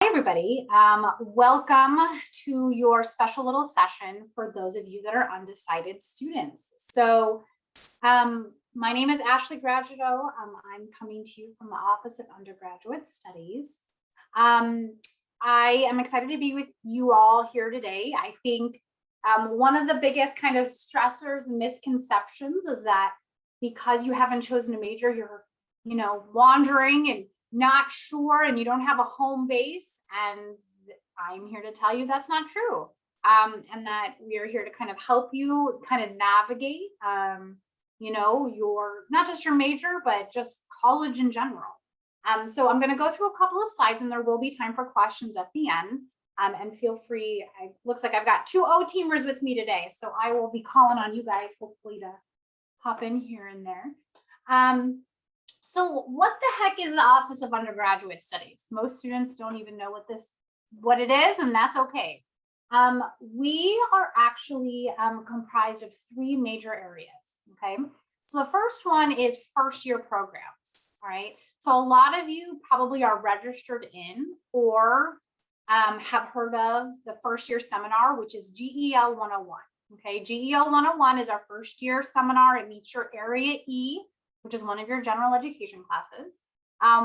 Hi, everybody. Welcome to your special little session for those of you that are undecided students. So my name is Ashley Graduato. I'm coming to you from the Office of Undergraduate Studies. I am excited to be with you all here today. I think one of the biggest kind of stressors and misconceptions is that because you haven't chosen a major, you're, wandering and not sure and you don't have a home base. And I'm here to tell you that's not true. And that we are here to kind of help you kind of navigate, your, not just your major, but just college in general. So I'm going to go through a couple of slides and there will be time for questions at the end. And feel free, looks like I've got two O-teamers with me today. So I will be calling on you guys, hopefully to hop in here and there. So what the heck is the Office of Undergraduate Studies? Most students don't even know what it is, and that's okay. We are actually comprised of three major areas, okay? So the first one is first year programs, all right? So a lot of you probably are registered in or have heard of the first year seminar, which is GEL 101, okay? GEL 101 is our first year seminar. It meets your Area E, which is one of your general education classes.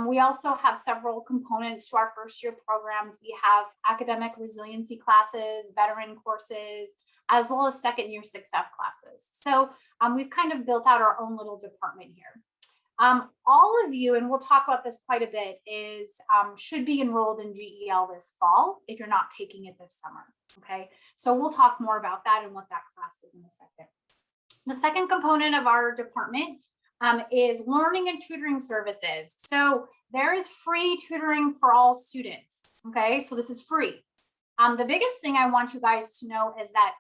We also have several components to our first year programs. We have academic resiliency classes, veteran courses, as well as second year success classes. So we've kind of built out our own little department here. All of you, and we'll talk about this quite a bit, should be enrolled in GEL this fall if you're not taking it this summer, okay? So we'll talk more about that and what that class is in a second. The second component of our department is learning and tutoring services. So there is free tutoring for all students, okay? So this is free. The biggest thing I want you guys to know is that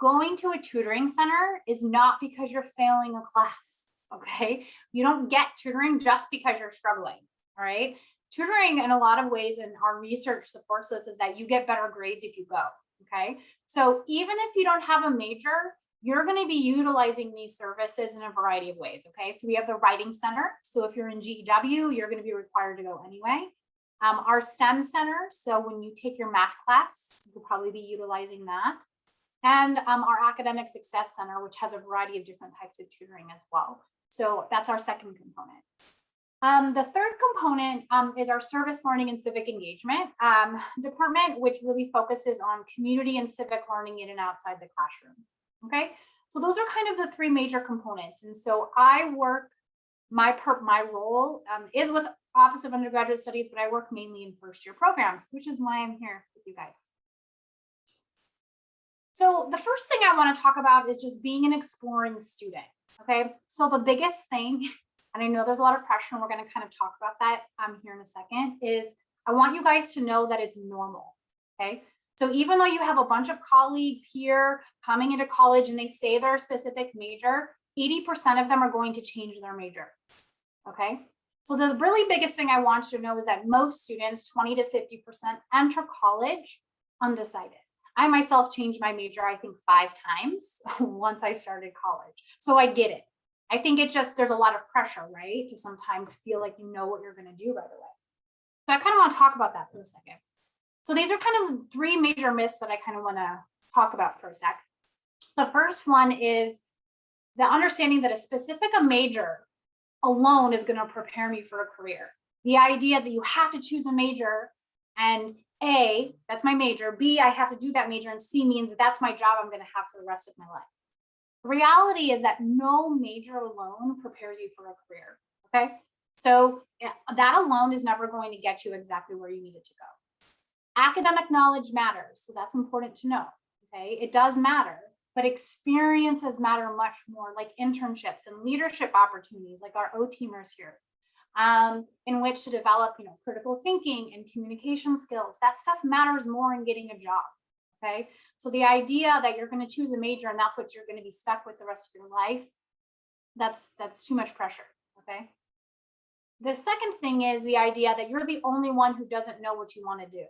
going to a tutoring center is not because you're failing a class, okay? You don't get tutoring just because you're struggling, all right? Tutoring in a lot of ways, and our research supports this, is that you get better grades if you go, okay? So even if you don't have a major, you're going to be utilizing these services in a variety of ways, okay? So we have the Writing Center. So if you're in GEW, you're going to be required to go anyway. Our STEM Center, so when you take your math class, you'll probably be utilizing that. And our Academic Success Center, which has a variety of different types of tutoring as well. So that's our second component. The third component is our Service Learning and Civic Engagement department, which really focuses on community and civic learning in and outside the classroom. Okay, so those are kind of the three major components. And so I work, my role is with Office of Undergraduate Studies, but I work mainly in first year programs, which is why I'm here with you guys. So the first thing I want to talk about is just being an exploring student. Okay, so the biggest thing, and I know there's a lot of pressure and we're going to kind of talk about that here in a second, is I want you guys to know that it's normal. Okay. So even though you have a bunch of colleagues here coming into college and they say they're a specific major, 80% of them are going to change their major, okay? So the really biggest thing I want you to know is that most students, 20 to 50%, enter college undecided. I myself changed my major, I think 5 times once I started college. So I get it. I think it's just, there's a lot of pressure, right? To sometimes feel like you know what you're gonna do right away. So I kind of want to talk about that for a second. So these are kind of 3 major myths that I kind of want to talk about for a sec. The first one is the understanding that a specific major alone is going to prepare me for a career. The idea that you have to choose a major and A, that's my major, B, I have to do that major, and C means that's my job I'm going to have for the rest of my life. The reality is that no major alone prepares you for a career, okay? So that alone is never going to get you exactly where you need it to go. Academic knowledge matters, so that's important to know, okay? It does matter, but experiences matter much more, like internships and leadership opportunities, like our O-teamers here, in which to develop, critical thinking and communication skills. That stuff matters more in getting a job, okay? So the idea that you're going to choose a major and that's what you're going to be stuck with the rest of your life, that's too much pressure, okay? The second thing is the idea that you're the only one who doesn't know what you want to do.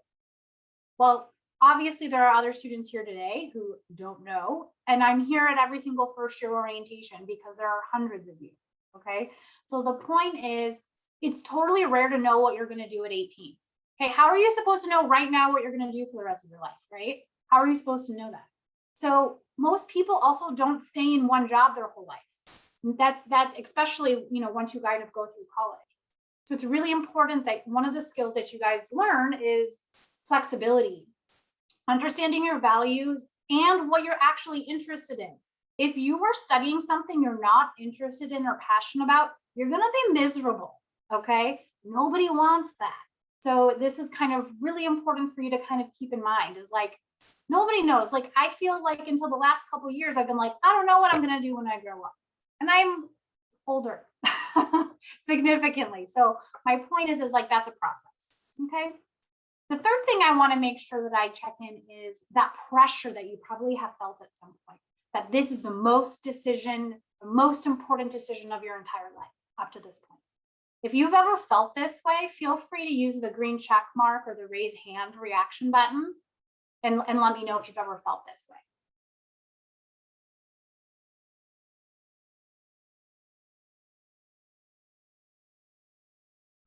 Well, obviously there are other students here today who don't know, and I'm here at every single first year orientation because there are hundreds of you, okay? So the point is, it's totally rare to know what you're going to do at 18. Okay, how are you supposed to know right now what you're going to do for the rest of your life, right? How are you supposed to know that? So most people also don't stay in one job their whole life. That's especially, once you kind of go through college. So it's really important that one of the skills that you guys learn is flexibility, understanding your values and what you're actually interested in. If you are studying something you're not interested in or passionate about, you're going to be miserable. Okay. Nobody wants that. So this is kind of really important for you to kind of keep in mind is like, nobody knows. Like, I feel like until the last couple of years, I've been like, I don't know what I'm going to do when I grow up. And I'm older significantly. So my point is like, that's a process. Okay. The third thing I want to make sure that I check in is that pressure that you probably have felt at some point, that this is the most important decision of your entire life up to this point. If you've ever felt this way, feel free to use the green check mark or the raise hand reaction button and let me know if you've ever felt this way.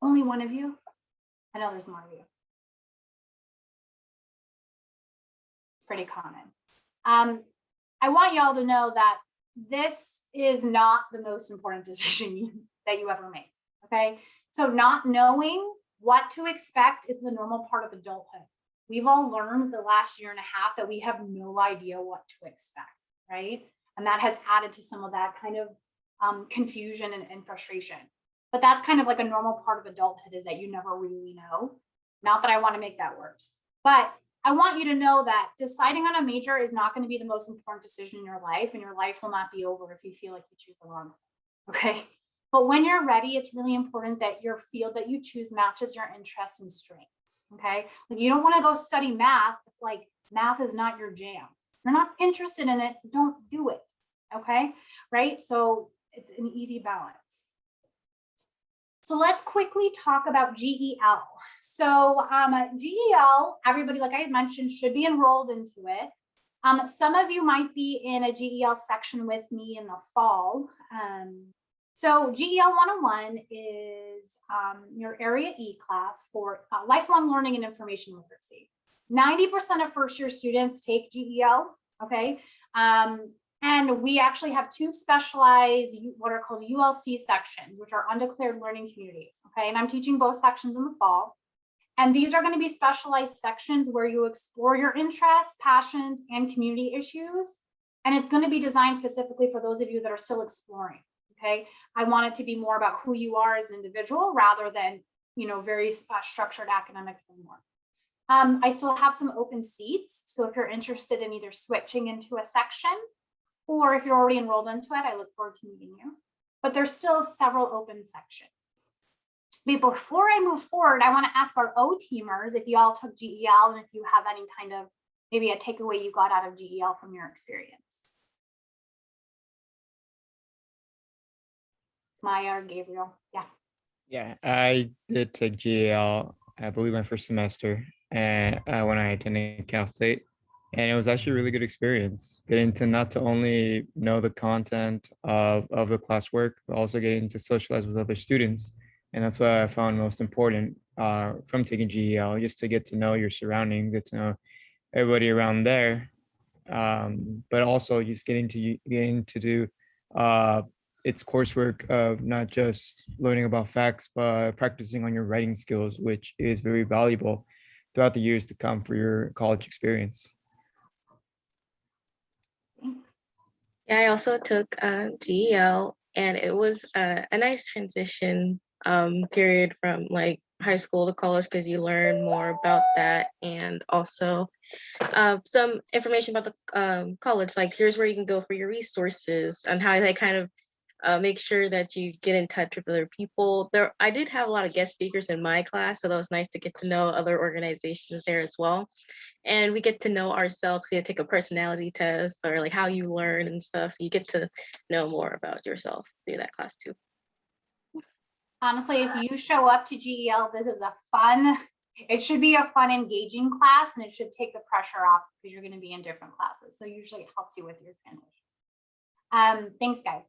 Only one of you? I know there's more of you. It's pretty common. I want y'all to know that this is not the most important decision that you ever make, okay? So not knowing what to expect is the normal part of adulthood. We've all learned the last year and a half that we have no idea what to expect, right? And that has added to some of that kind of confusion and frustration. But that's kind of like a normal part of adulthood is that you never really know. Not that I want to make that worse, but I want you to know that deciding on a major is not going to be the most important decision in your life, and your life will not be over if you feel like you choose the wrong one, okay? But when you're ready, it's really important that your field that you choose matches your interests and strengths, okay? Like you don't want to go study math if like math is not your jam. If you're not interested in it, don't do it, okay? Right? So it's an easy balance. So let's quickly talk about GEL. So GEL, everybody, like I had mentioned, should be enrolled into it. Some of you might be in a GEL section with me in the fall. So GEL 101 is your Area E class for lifelong learning and information literacy. 90% of first year students take GEL, okay? And we actually have two specialized, what are called ULC sections, which are undeclared learning communities, okay? And I'm teaching both sections in the fall. And these are going to be specialized sections where you explore your interests, passions, and community issues. And it's going to be designed specifically for those of you that are still exploring, okay? I want it to be more about who you are as an individual rather than, very structured academic framework. I still have some open seats. So if you're interested in either switching into a section, or if you're already enrolled into it, I look forward to meeting you. But there's still several open sections. But before I move forward, I want to ask our O-teamers if you all took GEL and if you have any kind of maybe a takeaway you got out of GEL from your experience. Maya or Gabriel, yeah. Yeah, I did take GEL, I believe my first semester, and when I attended Cal State, and it was actually a really good experience, getting to not to only know the content of the classwork, but also getting to socialize with other students, and that's what I found most important from taking GEL, just to get to know your surroundings, get to know everybody around there, but also just getting to do its coursework of not just learning about facts, but practicing on your writing skills, which is very valuable throughout the years to come for your college experience. Yeah, I also took GEL, and it was a nice transition period from like high school to college because you learn more about that, and also some information about the college, like here's where you can go for your resources and how they kind of make sure that you get in touch with other people. I did have a lot of guest speakers in my class, so that was nice to get to know other organizations there as well. And we get to know ourselves. We take a personality test or like how you learn and stuff. So you get to know more about yourself through that class too. Honestly, if you show up to GEL, this is it should be a fun, engaging class, and it should take the pressure off because you're going to be in different classes. So usually it helps you with your transition. Thanks, guys.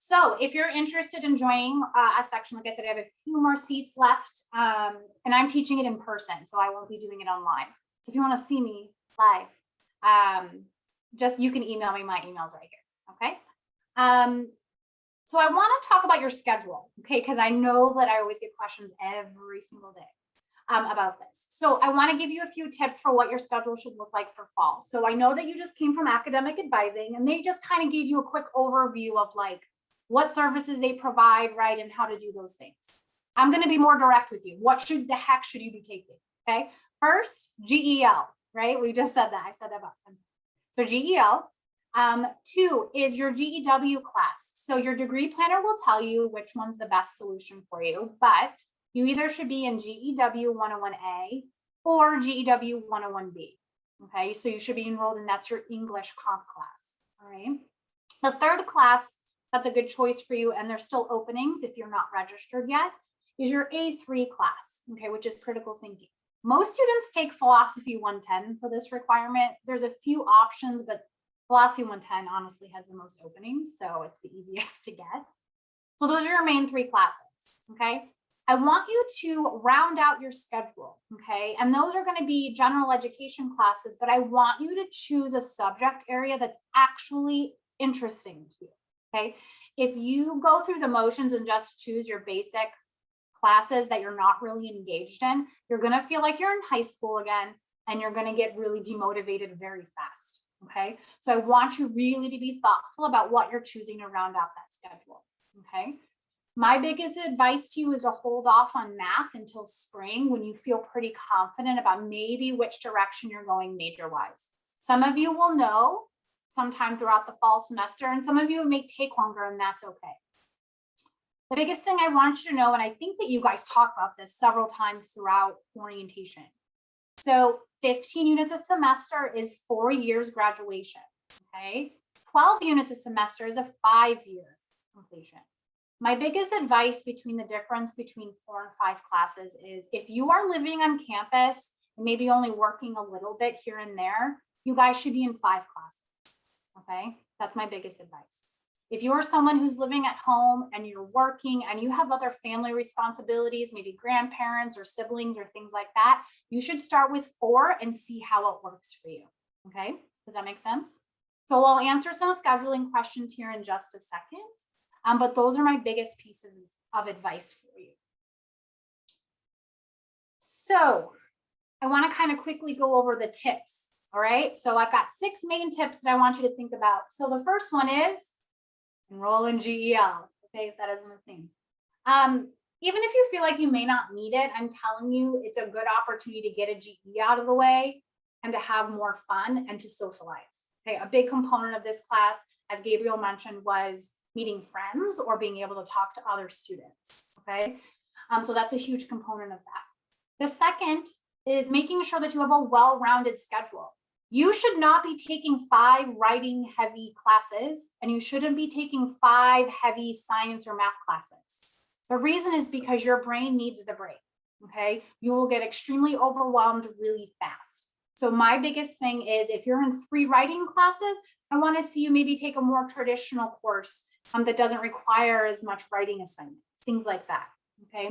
So if you're interested in joining a section, like I said, I have a few more seats left, and I'm teaching it in person, so I won't be doing it online. So if you want to see me live, just you can email me. My email's right here. Okay. So I want to talk about your schedule, okay? Because I know that I always get questions every single day about this. So I want to give you a few tips for what your schedule should look like for fall. So I know that you just came from academic advising, and they just kind of gave you a quick overview of like what services they provide, right, and how to do those things. I'm going to be more direct with you. What the heck should you be taking? Okay. First, GEL, right? We just said that. I said that about them. So GEL. 2 is your GEW class. So your degree planner will tell you which one's the best solution for you, but you either should be in GEW 101A or GEW 101B. Okay, so you should be enrolled in that's your English comp class. All right. The third class that's a good choice for you, and there's still openings if you're not registered yet, is your A3 class, okay, which is critical thinking. Most students take Philosophy 110 for this requirement. There's a few options, but Philosophy 110 honestly has the most openings, so it's the easiest to get. So those are your main 3 classes, okay? I want you to round out your schedule, okay? And those are going to be general education classes, but I want you to choose a subject area that's actually interesting to you, okay? If you go through the motions and just choose your basic classes that you're not really engaged in, you're going to feel like you're in high school again, and you're going to get really demotivated very fast. Okay, so I want you really to be thoughtful about what you're choosing to round out that schedule. Okay, my biggest advice to you is to hold off on math until spring when you feel pretty confident about maybe which direction you're going major wise. Some of you will know sometime throughout the fall semester, and some of you it may take longer, and that's okay. The biggest thing I want you to know, and I think that you guys talk about this several times throughout orientation. So 15 units a semester is 4 years graduation, okay? 12 units a semester is a 5-year completion. My biggest advice between the difference between 4 and 5 classes is if you are living on campus, and maybe only working a little bit here and there, you guys should be in 5 classes, okay? That's my biggest advice. If you're someone who's living at home and you're working and you have other family responsibilities, maybe grandparents or siblings or things like that, you should start with 4 and see how it works for you. Okay, does that make sense? So I'll answer some scheduling questions here in just a second, but those are my biggest pieces of advice for you. So I want to kind of quickly go over the tips. All right, so I've got 6 main tips that I want you to think about. So the first one is enroll in GEL, okay, if that isn't a thing. Even if you feel like you may not need it, I'm telling you, it's a good opportunity to get a GE out of the way and to have more fun and to socialize. Okay, a big component of this class, as Gabriel mentioned, was meeting friends or being able to talk to other students, okay? So that's a huge component of that. The second is making sure that you have a well-rounded schedule. You should not be taking 5 writing heavy classes, and you shouldn't be taking 5 heavy science or math classes. The reason is because your brain needs the break, okay? You will get extremely overwhelmed really fast. So my biggest thing is if you're in 3 writing classes, I want to see you maybe take a more traditional course that doesn't require as much writing assignments, things like that, okay?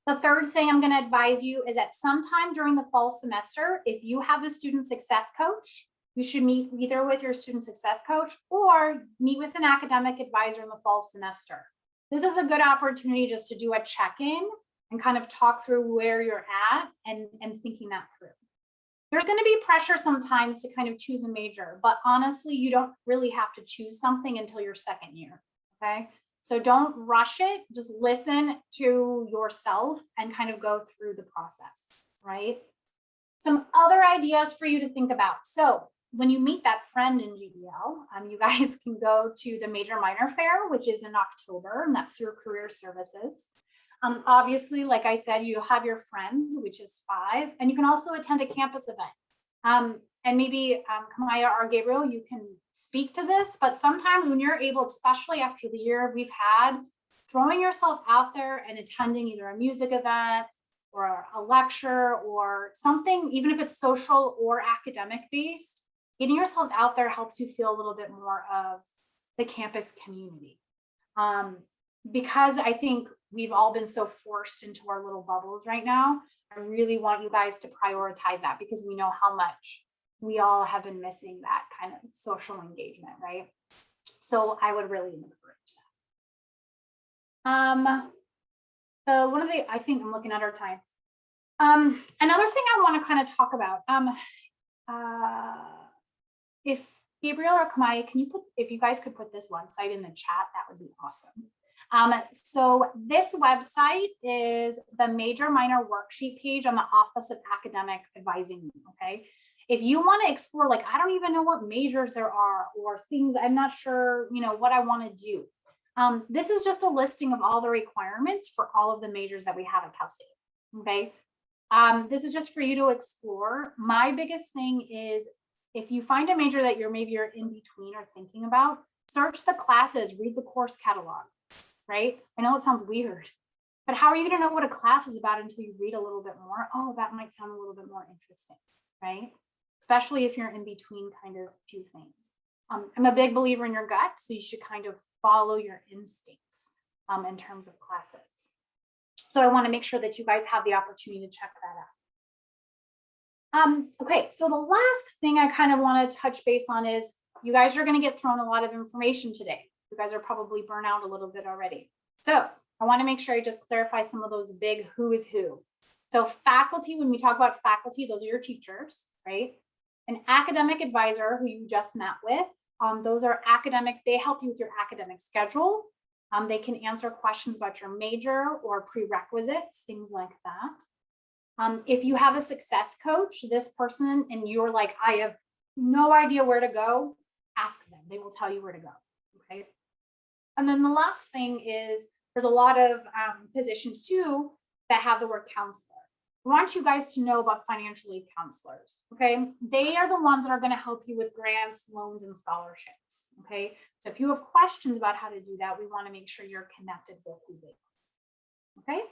The third thing I'm going to advise you is that sometime during the fall semester, if you have a student success coach, you should meet either with your student success coach or meet with an academic advisor in the fall semester. This is a good opportunity just to do a check-in and kind of talk through where you're at and thinking that through. There's going to be pressure sometimes to kind of choose a major, but honestly, you don't really have to choose something until your 2nd year, okay? So don't rush it, just listen to yourself and kind of go through the process, right? Some other ideas for you to think about. So when you meet that friend in GEL, you guys can go to the major minor fair, which is in October, and that's through career services. Obviously, like I said, you have your friend, which is 5, and you can also attend a campus event. And maybe Kamaya or Gabriel, you can speak to this, but sometimes when you're able, especially after the year we've had, throwing yourself out there and attending either a music event or a lecture or something, even if it's social or academic based, getting yourselves out there helps you feel a little bit more of the campus community. Because I think we've all been so forced into our little bubbles right now, I really want you guys to prioritize that because we know how much we all have been missing that kind of social engagement, right? So I would really encourage that. So one of the, I think I'm looking at our time. Another thing I want to kind of talk about, if Gabriel or Kamai, can you put, if you guys could put this website in the chat, that would be awesome. So this website is the major minor worksheet page on the Office of Academic Advising, okay? If you want to explore, like, I don't even know what majors there are or things, I'm not sure, you know, what I want to do. This is just a listing of all the requirements for all of the majors that we have at Cal State, okay? This is just for you to explore. My biggest thing is if you find a major that maybe you're in between or thinking about, search the classes, read the course catalog, right? I know it sounds weird, but how are you going to know what a class is about until you read a little bit more? Oh, that might sound a little bit more interesting, right? Especially if you're in between kind of two things. I'm a big believer in your gut, so you should kind of follow your instincts in terms of classes. So I want to make sure that you guys have the opportunity to check that out. Okay, so the last thing I kind of want to touch base on is you guys are going to get thrown a lot of information today. You guys are probably burnt out a little bit already. So I want to make sure I just clarify some of those big who is who. So faculty, when we talk about faculty, those are your teachers, right? An academic advisor who you just met with, those are academic, they help you with your academic schedule. They can answer questions about your major or prerequisites, things like that. If you have a success coach, this person, and you're like, I have no idea where to go, ask them. They will tell you where to go, okay? And then the last thing is there's a lot of positions too that have the word counselor. I want you guys to know about financial aid counselors, okay? They are the ones that are going to help you with grants, loans, and scholarships, okay? So if you have questions about how to do that, we want to make sure you're connected with who they are, okay?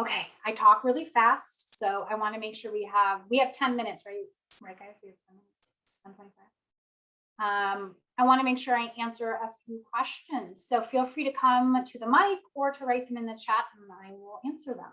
Okay, I talk really fast, so I want to make sure we have 10 minutes, right? Right, guys, we have 10 minutes, 10:25. I want to make sure I answer a few questions. So feel free to come to the mic or to write them in the chat and I will answer them.